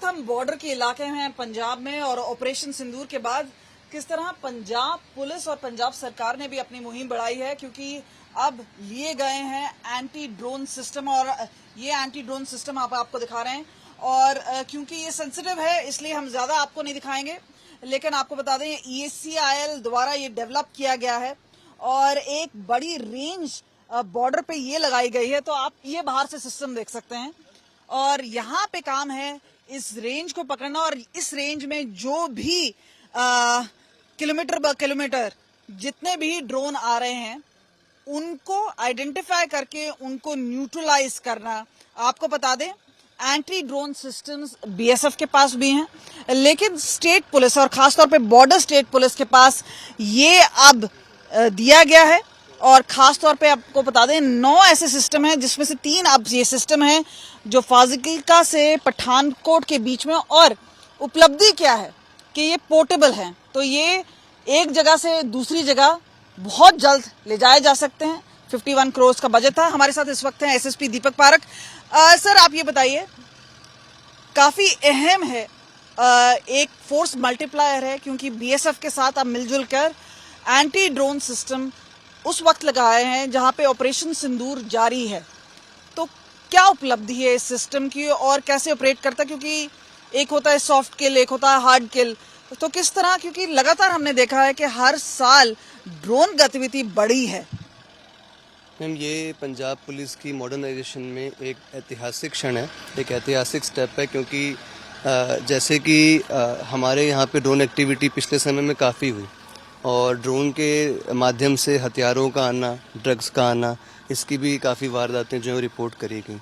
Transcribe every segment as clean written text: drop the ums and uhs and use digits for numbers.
हम बॉर्डर के इलाके में हैं पंजाब में, और ऑपरेशन सिंदूर के बाद किस तरह पंजाब पुलिस और पंजाब सरकार ने भी अपनी मुहिम बढ़ाई है, क्योंकि अब लिए गए हैं एंटी ड्रोन सिस्टम, और ये एंटी ड्रोन सिस्टम आपको दिखा रहे हैं। और क्योंकि ये सेंसिटिव है इसलिए हम ज्यादा आपको नहीं दिखाएंगे, लेकिन आपको बता दें EACIL द्वारा ये डेवलप किया गया है और एक बड़ी रेंज बॉर्डर पे ये लगाई गई है। तो आप ये बाहर से सिस्टम देख सकते हैं, और यहाँ पे काम है इस रेंज को पकड़ना, और इस रेंज में जो भी किलोमीटर ब किलोमीटर जितने भी ड्रोन आ रहे हैं उनको आइडेंटिफाई करके उनको न्यूट्रलाइज करना। आपको बता दें एंटी ड्रोन सिस्टम्स BSF के पास भी हैं, लेकिन स्टेट पुलिस और खासतौर पे बॉर्डर स्टेट पुलिस के पास ये अब दिया गया है। और खासतौर पे आपको बता दें 9 ऐसे सिस्टम हैं, जिसमें से 3 अब ये सिस्टम हैं जो फाजिल्का से पठानकोट के बीच में। और उपलब्धि क्या है कि ये पोर्टेबल हैं, तो ये एक जगह से दूसरी जगह बहुत जल्द ले जाए जा सकते हैं। 51 करोड़ का बजट था। हमारे साथ इस वक्त हैं SSP दीपक पारक। सर आप ये बताइए, काफी अहम है, एक फोर्स मल्टीप्लायर है, क्योंकि BSF के साथ आप मिलजुल कर एंटी ड्रोन सिस्टम उस वक्त लगाए हैं जहां पे ऑपरेशन सिंदूर जारी है। तो क्या उपलब्धि है इस सिस्टम की और कैसे ऑपरेट करता है, क्योंकि एक होता है सॉफ्ट किल, एक होता है हार्ड किल, तो किस तरह, क्योंकि लगातार हमने देखा है कि हर साल ड्रोन गतिविधि बढ़ी है। मैम ये पंजाब पुलिस की मॉडर्नाइजेशन में एक ऐतिहासिक क्षण है, एक ऐतिहासिक स्टेप है, क्योंकि जैसे कि हमारे यहाँ पे ड्रोन एक्टिविटी पिछले समय में काफ़ी हुई, और ड्रोन के माध्यम से हथियारों का आना, ड्रग्स का आना, इसकी भी काफ़ी वारदातें जो है रिपोर्ट करी गई।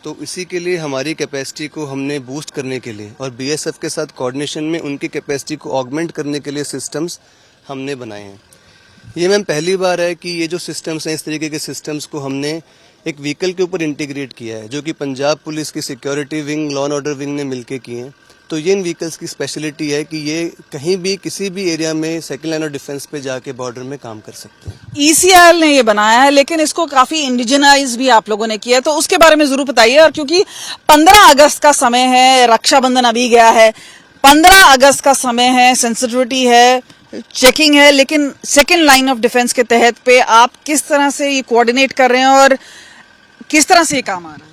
तो इसी के लिए हमारी कैपेसिटी को हमने बूस्ट करने के लिए और BSF के साथ कोऑर्डिनेशन में उनकी कैपेसिटी को ऑगमेंट करने के लिए सिस्टम्स हमने बनाए हैं। ये मैम पहली बार है कि ये जो सिस्टम्स हैं, इस तरीके के सिस्टम्स को हमने एक व्हीकल के ऊपर इंटीग्रेट किया है, जो कि पंजाब पुलिस की security wing, law and order wing ने मिलकर किए हैं। तो ये इन व्हीकल्स की स्पेशलिटी है कि ये कहीं भी किसी भी एरिया में सेकंड लाइन ऑफ डिफेंस पे जाके बॉर्डर में काम कर सकते हैं। ECIL ने ये बनाया है, लेकिन इसको काफी इंडिजिनाइज भी आप लोगों ने किया है, तो उसके बारे में जरूर बताइए। और क्योंकि 15 अगस्त का समय है, रक्षाबंधन अभी गया है, 15 अगस्त का समय है, सेंसिटिविटी है, चेकिंग है, लेकिन सेकंड लाइन ऑफ डिफेंस के तहत पे आप किस तरह से ये कोऑर्डिनेट कर रहे हैं और किस तरह से ये काम आ रहा है?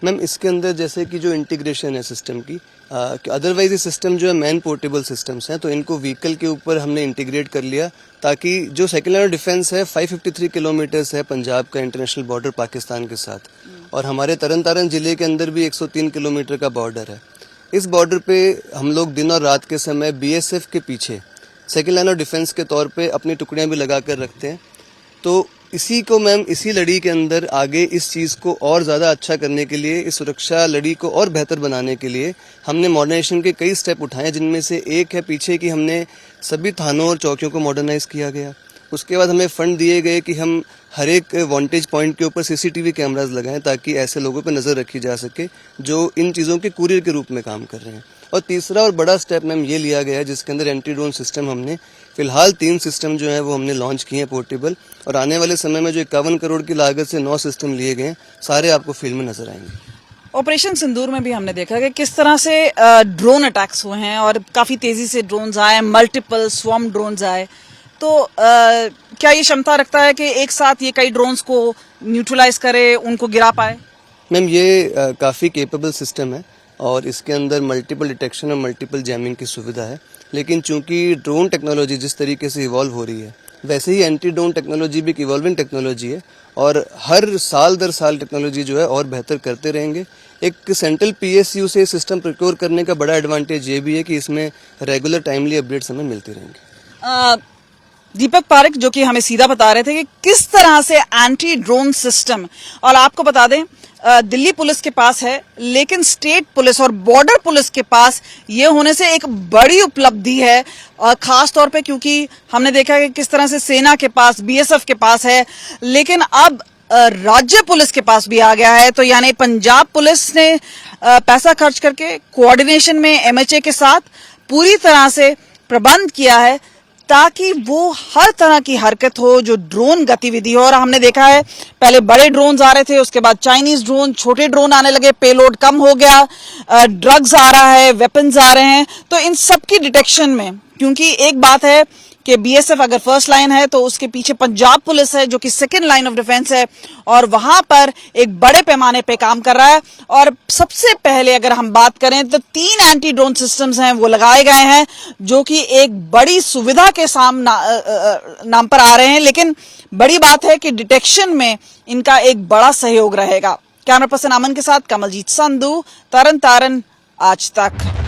मैम इसके अंदर जैसे कि जो इंटीग्रेशन है सिस्टम की, अदरवाइज ये सिस्टम जो है मैन पोर्टेबल सिस्टम्स हैं, तो इनको व्हीकल के ऊपर हमने इंटीग्रेट कर लिया, ताकि जो सेकंड लाइन ऑफ डिफेंस है 553 किलोमीटर्स है पंजाब का इंटरनेशनल बॉर्डर पाकिस्तान के साथ, और हमारे तरन तारण जिले के अंदर भी 103 किलोमीटर का बॉर्डर है। इस बॉर्डर पे हम लोग दिन और रात के समय BSF के पीछे सेकंड लाइन ऑफ डिफेंस के तौर पे अपनी टुकड़ियां भी लगा कर रखते हैं। तो इसी को मैम, इसी लड़ी के अंदर आगे इस चीज़ को और ज़्यादा अच्छा करने के लिए, इस सुरक्षा लड़ी को और बेहतर बनाने के लिए हमने मॉडर्नाइजेशन के कई स्टेप उठाए, जिनमें से एक है पीछे कि हमने सभी थानों और चौकियों को मॉडर्नाइज किया गया। उसके बाद हमें फंड दिए गए कि हम हर एक वांटेज पॉइंट के ऊपर CCTV कैमराज लगाएं, ताकि ऐसे लोगों पर नज़र रखी जा सके जो इन चीज़ों के कुरियर के रूप में काम कर रहे हैं। और तीसरा और बड़ा स्टेप मैम ये लिया गया है, जिसके अंदर एंटी ड्रोन सिस्टम हमने फिलहाल 3 सिस्टम जो है वो हमने लॉन्च किए हैं पोर्टेबल, और आने वाले समय में जो 51 करोड़ की लागत से 9 सिस्टम लिए गए हैं, सारे आपको फील्ड में नजर आएंगे। ऑपरेशन सिंदूर में भी हमने देखा कि किस तरह से ड्रोन अटैक्स हुए हैं और काफी तेजी से ड्रोन्स आए, मल्टीपल स्वॉर्म ड्रोन्स आए। तो क्या ये क्षमता रखता है कि एक साथ ये कई ड्रोन्स को न्यूट्रलाइज करे, उनको गिरा पाए? मैम ये काफ़ी केपेबल सिस्टम है, और इसके अंदर मल्टीपल डिटेक्शन और मल्टीपल जैमिंग की सुविधा है। लेकिन चूंकि ड्रोन टेक्नोलॉजी जिस तरीके से इवॉल्व हो रही है, वैसे ही एंटी ड्रोन टेक्नोलॉजी भी एक इवॉल्विंग टेक्नोलॉजी है, और हर साल दर साल टेक्नोलॉजी जो है और बेहतर करते रहेंगे। एक सेंट्रल PSU से सिस्टम प्रोक्योर करने का बड़ा एडवांटेज ये भी है कि इसमें रेगुलर टाइमली अपडेट्स हमें मिलते रहेंगे। दीपक पारक जो कि हमें सीधा बता रहे थे कि किस तरह से एंटी ड्रोन सिस्टम, और आपको बता दें दिल्ली पुलिस के पास है, लेकिन स्टेट पुलिस और बॉर्डर पुलिस के पास ये होने से एक बड़ी उपलब्धि है, और खास तौर पे क्योंकि हमने देखा है कि किस तरह से सेना के पास, BSF के पास है, लेकिन अब राज्य पुलिस के पास भी आ गया है। तो यानी पंजाब पुलिस ने पैसा खर्च करके कोऑर्डिनेशन में MHA के साथ पूरी तरह से प्रबंध किया है, ताकि वो हर तरह की हरकत हो जो ड्रोन गतिविधि हो। और हमने देखा है पहले बड़े ड्रोन आ रहे थे, उसके बाद चाइनीज ड्रोन, छोटे ड्रोन आने लगे, पेलोड कम हो गया, ड्रग्स आ रहा है, वेपन्स आ रहे हैं। तो इन सब की डिटेक्शन में, क्योंकि एक बात है कि बीएसएफ अगर फर्स्ट लाइन है तो उसके पीछे पंजाब पुलिस है जो कि सेकंड लाइन ऑफ डिफेंस है, और वहां पर एक बड़े पैमाने पे काम कर रहा है। और सबसे पहले अगर हम बात करें तो 3 एंटी ड्रोन सिस्टम्स हैं वो लगाए गए हैं, जो कि एक बड़ी सुविधा के नाम पर आ रहे हैं। लेकिन बड़ी बात है कि डिटेक्शन में इनका एक बड़ा सहयोग रहेगा। कैमरा पर्सन अमन के साथ कमलजीत संधू, तरन तारण, आज तक।